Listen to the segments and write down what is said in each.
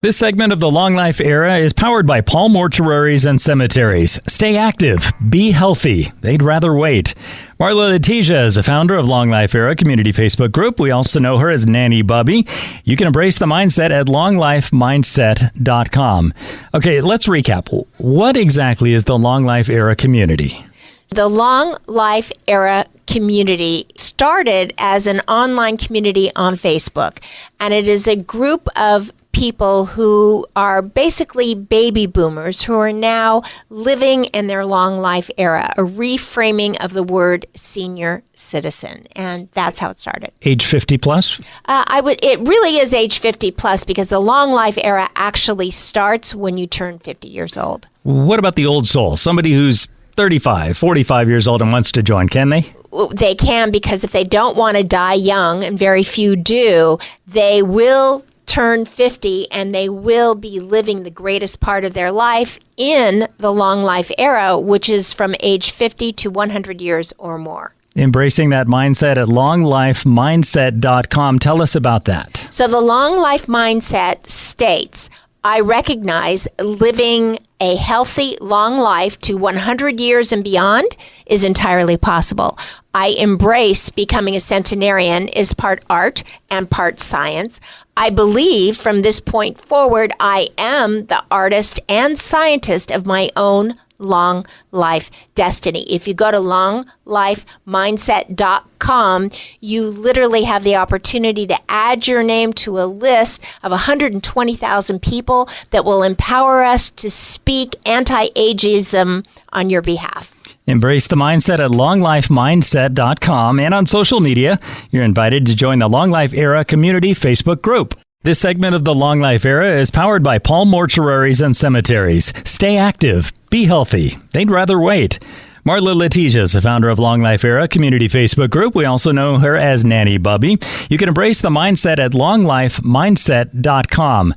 This segment of the Long Life Era is powered by Paul Mortuaries and Cemeteries. Stay active. Be healthy. They'd rather wait. Marla Letizia is a founder of Long Life Era community Facebook group. We also know her as Nanny Bubby. You can embrace the mindset at longlifemindset.com. Okay, let's recap. What exactly is the Long Life Era community? The Long Life Era community started as an online community on Facebook, and it is a group of people who are basically baby boomers who are now living in their long life era, a reframing of the word senior citizen. And that's how it started. Age 50 plus? It really is age 50 plus because the long life era actually starts when you turn 50 years old. What about the old soul? Somebody who's 35, 45 years old and wants to join, can they? They can, because if they don't want to die young, and very few do, they will turn 50 and they will be living the greatest part of their life in the long life era, which is from age 50 to 100 years or more. Embracing that mindset at longlifemindset.com. Tell us about that. So the long life mindset states, I recognize living a healthy, long life to 100 years and beyond is entirely possible. I embrace becoming a centenarian is part art and part science. I believe from this point forward, I am the artist and scientist of my own long life destiny. If you go to longlifemindset.com, you literally have the opportunity to add your name to a list of 120,000 people that will empower us to speak anti-ageism on your behalf. Embrace the mindset at longlifemindset.com, and on social media, you're invited to join the Long Life Era community Facebook group. This segment of the Long Life Era is powered by Paul Mortuaries and Cemeteries. Stay active. Be healthy. They'd rather wait. Marla Letizia is the founder of Long Life Era community Facebook group. We also know her as Nanny Bubby. You can embrace the mindset at longlifemindset.com.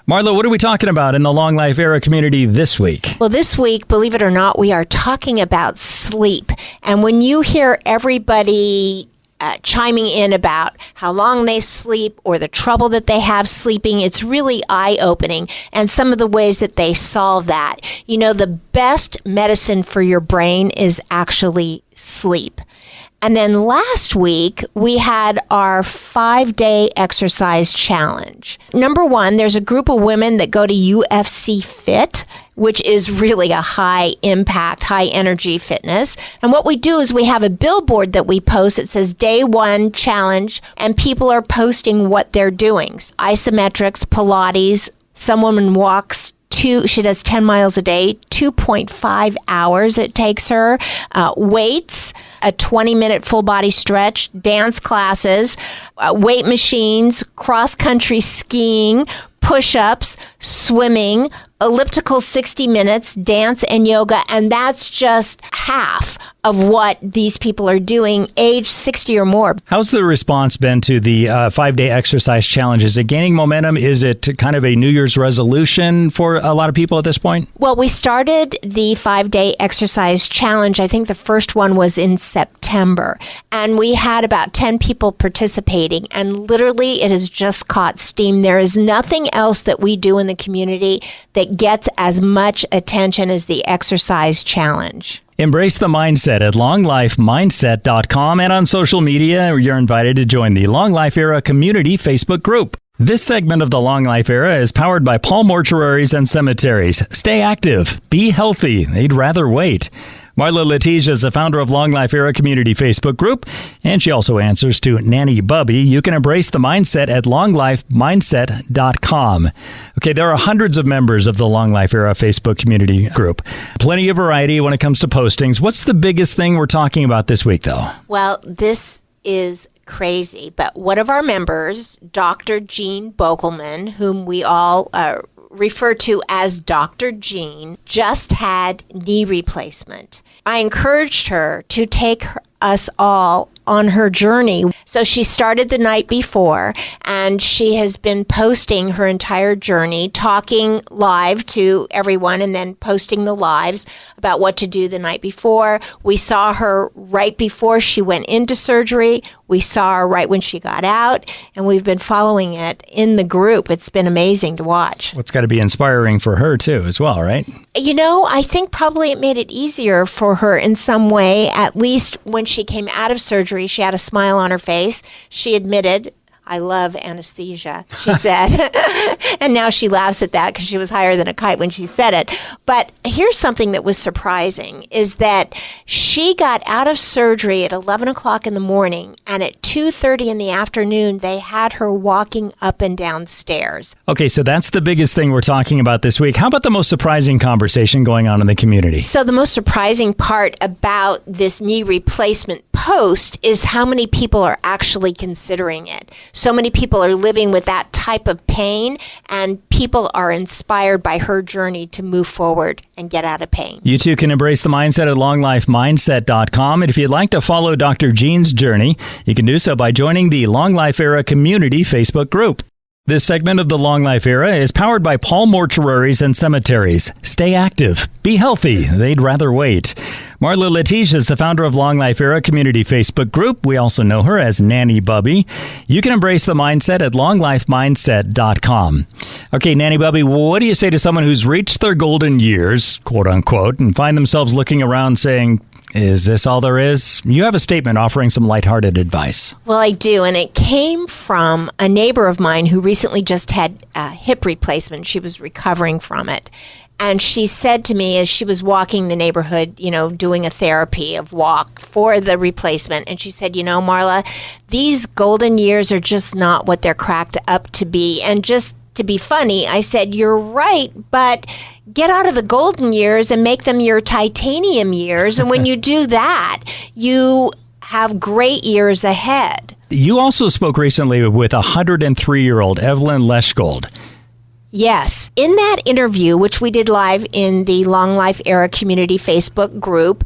Marla, what are we talking about in the Long Life Era community this week? Well, this week, believe it or not, we are talking about sleep. And when you hear everybody chiming in about how long they sleep or the trouble that they have sleeping, it's really eye-opening, and some of the ways that they solve that. You know, the best medicine for your brain is actually sleep. And then last week, we had our 5-day exercise challenge. Number one, there's a group of women that go to UFC Fit, which is really a high impact, high energy fitness. And what we do is we have a billboard that we post that says day one challenge, and people are posting what they're doing. Isometrics, Pilates, some woman walks she does 10 miles a day, 2.5 hours it takes her, weights, a 20-minute full body stretch, dance classes, weight machines, cross-country skiing, push-ups, swimming, elliptical 60 minutes, dance and yoga, and that's just half of what these people are doing, age 60 or more. How's the response been to the 5-day exercise challenge? Is it gaining momentum? Is it kind of a New Year's resolution for a lot of people at this point? Well, we started the 5-day exercise challenge. I think the first one was in September, and we had about 10 people participating, and literally it has just caught steam. There is nothing else that we do in the community that gets as much attention as the exercise challenge. Embrace the mindset at longlifemindset.com, and on social media, you're invited to join the Long Life Era community Facebook group. This segment of the Long Life Era is powered by Paul Mortuaries and Cemeteries. Stay active. Be healthy. They'd rather wait. Marla Letizia is the founder of Long Life Era community Facebook group, and she also answers to Nanny Bubby. You can embrace the mindset at longlifemindset.com. Okay, there are hundreds of members of the Long Life Era Facebook community group. Plenty of variety when it comes to postings. What's the biggest thing we're talking about this week, though? Well, this is crazy, but one of our members, Dr. Jean Bokelman, whom we all refer to as Dr. Jean, just had knee replacement. I encouraged her to take us all on her journey. So she started the night before, and she has been posting her entire journey, talking live to everyone and then posting the lives about what to do the night before. We saw her right before she went into surgery. We saw her right when she got out, and we've been following it in the group. It's been amazing to watch. Well, it's got to be inspiring for her too as well, right? You know, I think probably it made it easier for her in some way. At least when she came out of surgery, she had a smile on her face. She admitted, "I love anesthesia," she said. And now she laughs at that because she was higher than a kite when she said it. But here's something that was surprising, is that she got out of surgery at 11 o'clock in the morning, and at 2:30 in the afternoon, they had her walking up and down stairs. Okay, so that's the biggest thing we're talking about this week. How about the most surprising conversation going on in the community? So the most surprising part about this knee replacement post is how many people are actually considering it. So many people are living with that type of pain, and people are inspired by her journey to move forward and get out of pain. You too can embrace the mindset at longlifemindset.com. And if you'd like to follow Dr. Jean's journey, you can do so by joining the Long Life Era Community Facebook group. This segment of the Long Life Era is powered by Paul Mortuaries and Cemeteries. Stay active. Be healthy. They'd rather wait. Marla Letitia is the founder of Long Life Era Community Facebook group. We also know her as Nanny Bubby. You can embrace the mindset at longlifemindset.com. Okay, Nanny Bubby, what do you say to someone who's reached their golden years, quote unquote, and find themselves looking around saying, "Is this all there is?" You have a statement offering some lighthearted advice. Well, I do, and it came from a neighbor of mine who recently just had a hip replacement. She was recovering from it. And she said to me as she was walking the neighborhood, you know, doing a therapy of walk for the replacement, and she said, "You know, Marla, these golden years are just not what they're cracked up to be." And just to be funny, I said, "You're right, but get out of the golden years and make them your titanium years. And when you do that, you have great years ahead." You also spoke recently with 103-year-old Evelyn Leschgold. Yes. In that interview, which we did live in the Long Life Era Community Facebook group,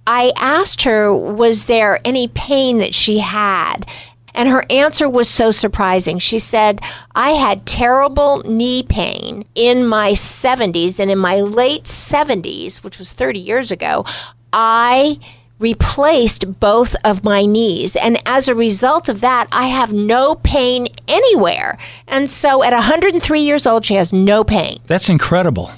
I asked her, was there any pain that she had? And her answer was so surprising. She said, "I had terrible knee pain in my 70s, and in my late 70s, which was 30 years ago, I replaced both of my knees. And as a result of that, I have no pain anywhere." And so at 103 years old, she has no pain. That's incredible.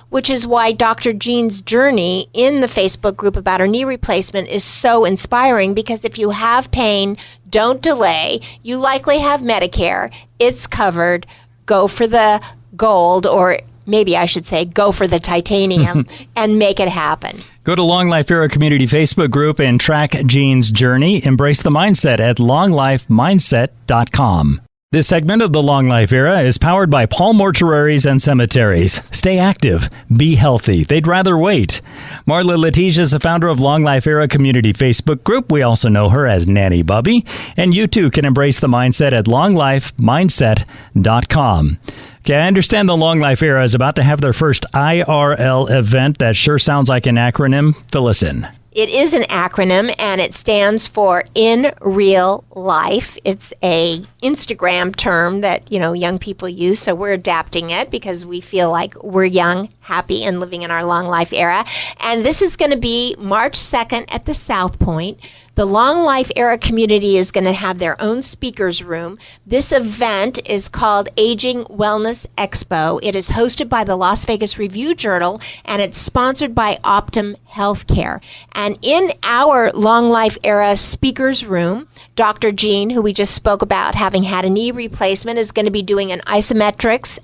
Which is why Dr. Jean's journey in the Facebook group about her knee replacement is so inspiring, because if you have pain, don't delay. You likely have Medicare. It's covered. Go for the gold, or maybe I should say go for the titanium, and make it happen. Go to Long Life Era Community Facebook group and track Jean's journey. Embrace the mindset at longlifemindset.com. This segment of the Long Life Era is powered by Paul Mortuaries and Cemeteries. Stay active. Be healthy. They'd rather wait. Marla Letitia is the founder of Long Life Era Community Facebook group. We also know her as Nanny Bubby. And you too can embrace the mindset at longlifemindset.com. Okay, I understand the Long Life Era is about to have their first IRL event. That sure sounds like an acronym. Fill us in. It is an acronym, and it stands for In Real Life. It's a Instagram term that, you know, young people use, so we're adapting it because we feel like we're young, happy, and living in our long life era. And this is going to be March 2nd at the South Point. The Long Life Era community is going to have their own speakers room. This event is called Aging Wellness Expo. It is hosted by the Las Vegas Review-Journal, and it's sponsored by Optum Healthcare. And in our Long Life Era speakers room, Dr. Jean, who we just spoke about having had a knee replacement, is going to be doing an isometrics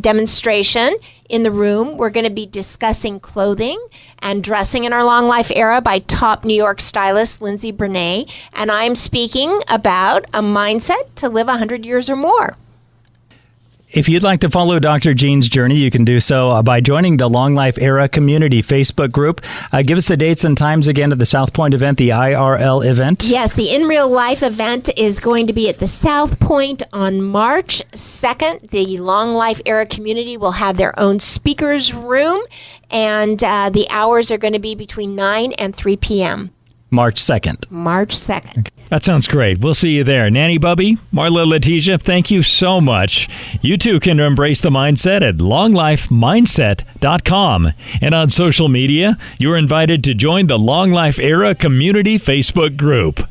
demonstration in the room. We're going to be discussing clothing and dressing in our long life era by top New York stylist Lindsay Bernay, and I'm speaking about a mindset to live 100 years or more. If you'd like to follow Dr. Jean's journey, you can do so by joining the Long Life Era Community Facebook group. Give us the dates and times again of the South Point event, the IRL event. Yes, the In Real Life event is going to be at the South Point on March 2nd. The Long Life Era community will have their own speakers room, and the hours are going to be between 9 and 3 p.m. March 2nd. March 2nd. That sounds great. We'll see you there. Nanny, Bubby, Marla, Letitia, thank you so much. You too can embrace the mindset at longlifemindset.com. And on social media, you're invited to join the Long Life Era Community Facebook group.